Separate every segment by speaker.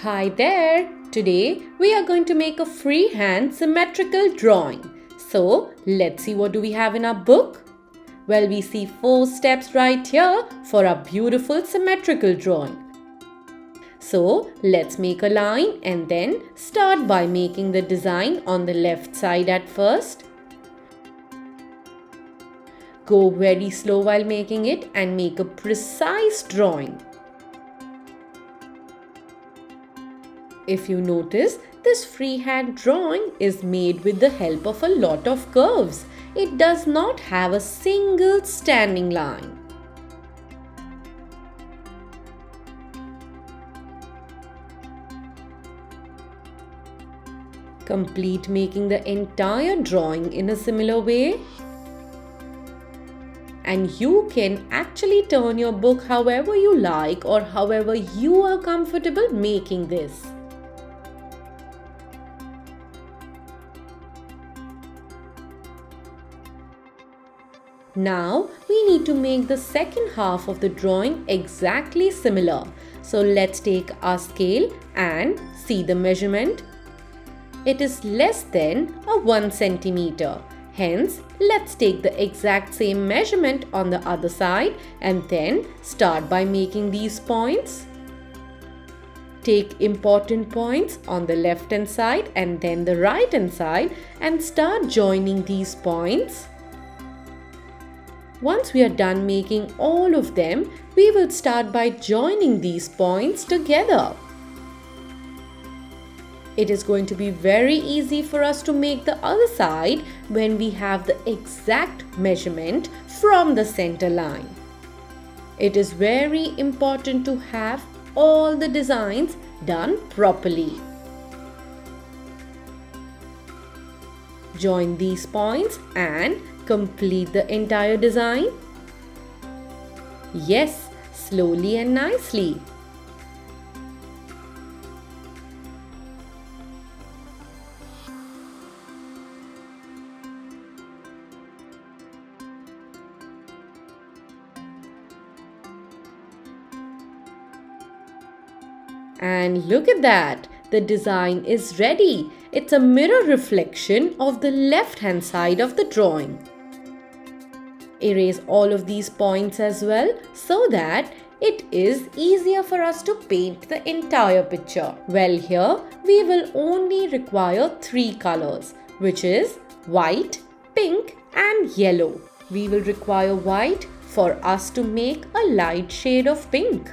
Speaker 1: Hi there! Today we are going to make a freehand symmetrical drawing. So let's see what do we have in our book. Well, we see 4 steps right here for our beautiful symmetrical drawing. So let's make a line and then start by making the design on the left side at first. Go very slow while making it and make a precise drawing. If you notice, this freehand drawing is made with the help of a lot of curves. It does not have a single standing line. Complete making the entire drawing in a similar way. And you can actually turn your book however you like or however you are comfortable making this. Now we need to make the second half of the drawing exactly similar. So let's take our scale and see the measurement. It is less than a 1 centimeter. Hence, let's take the exact same measurement on the other side and then start by making these points. Take important points on the left hand side and then the right hand side and start joining these points. Once we are done making all of them, we will start by joining these points together. It is going to be very easy for us to make the other side when we have the exact measurement from the center line. It is very important to have all the designs done properly. Join these points and complete the entire design. Yes, slowly and nicely. And look at that! The design is ready. It's a mirror reflection of the left hand side of the drawing. Erase all of these points as well so that it is easier for us to paint the entire picture. Well, here we will only require 3 colors, which is white, pink and yellow. We will require white for us to make a light shade of pink.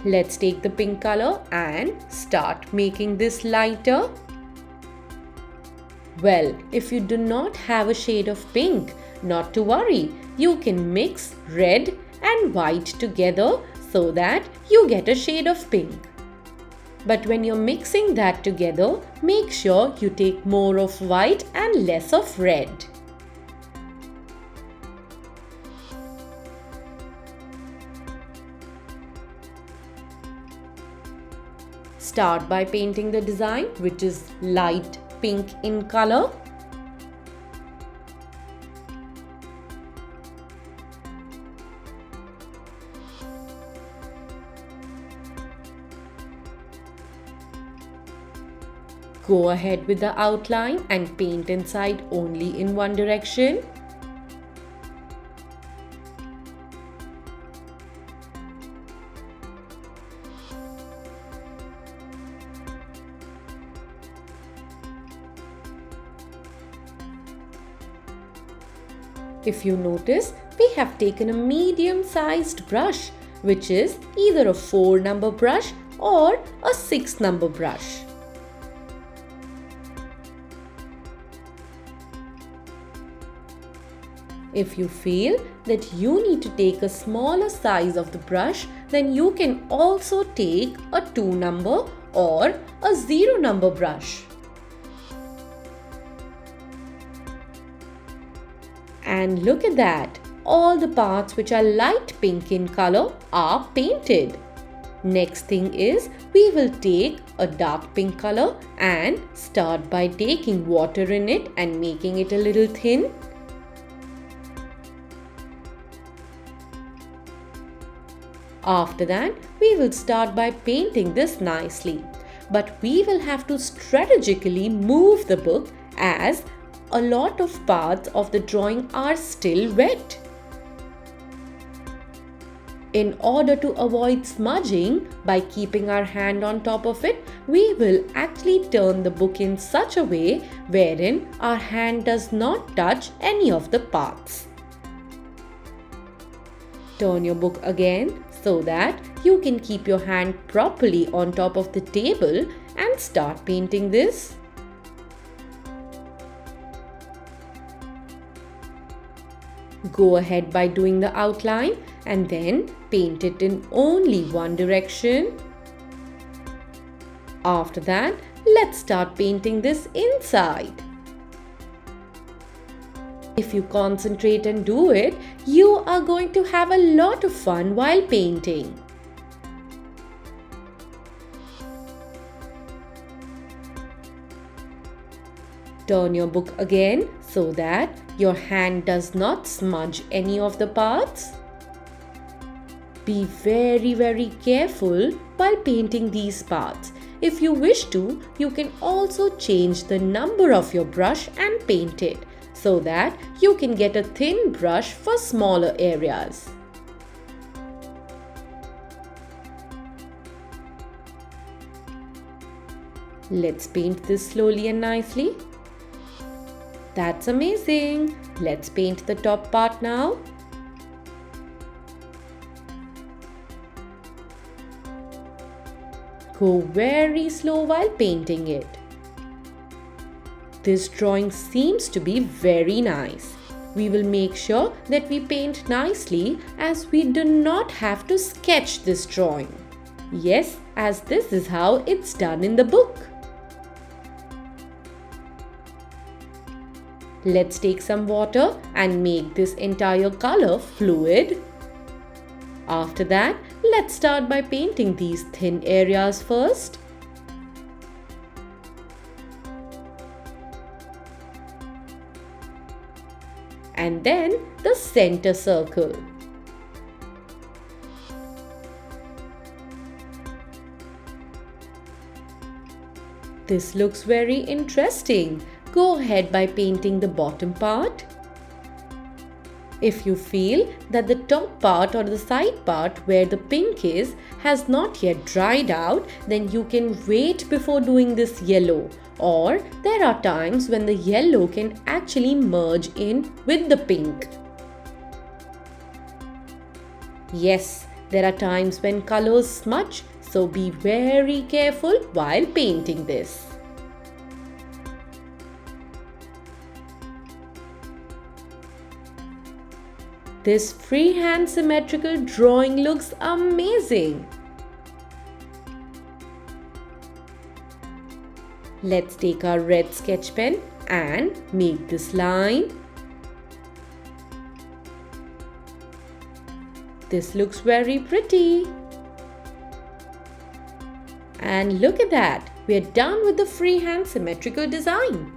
Speaker 1: Let's take the pink color and start making this lighter. Well, if you do not have a shade of pink, not to worry. You can mix red and white together so that you get a shade of pink. But when you're mixing that together, make sure you take more of white and less of red. Start by painting the design, which is light pink in color. Go ahead with the outline and paint inside only in one direction. If you notice, we have taken a medium-sized brush, which is either a 4 number brush or a 6 number brush. If you feel that you need to take a smaller size of the brush, then you can also take a 2 number or a 0 number brush. And look at that! All the parts which are light pink in color are painted. Next thing is we will take a dark pink color and start by taking water in it and making it a little thin. After that, we will start by painting this nicely. But we will have to strategically move the book as a lot of parts of the drawing are still wet. In order to avoid smudging, by keeping our hand on top of it, we will actually turn the book in such a way wherein our hand does not touch any of the parts. Turn your book again so that you can keep your hand properly on top of the table and start painting this. Go ahead by doing the outline and then paint it in only one direction. After that, let's start painting this inside. If you concentrate and do it, you are going to have a lot of fun while painting. Turn your book again so that your hand does not smudge any of the parts. Be very careful while painting these parts. If you wish to, you can also change the number of your brush and paint it so that you can get a thin brush for smaller areas. Let's paint this slowly and nicely. That's amazing. Let's paint the top part now. Go very slow while painting it. This drawing seems to be very nice. We will make sure that we paint nicely as we do not have to sketch this drawing. Yes, as this is how it's done in the book. Let's take some water and make this entire color fluid. After that, let's start by painting these thin areas first. And then the center circle. This looks very interesting. Go ahead by painting the bottom part. If you feel that the top part or the side part where the pink is has not yet dried out, then you can wait before doing this yellow. Or there are times when the yellow can actually merge in with the pink. Yes, there are times when colors smudge, so be very careful while painting this. This freehand symmetrical drawing looks amazing. Let's take our red sketch pen and make this line. This looks very pretty. And look at that, we are done with the freehand symmetrical design.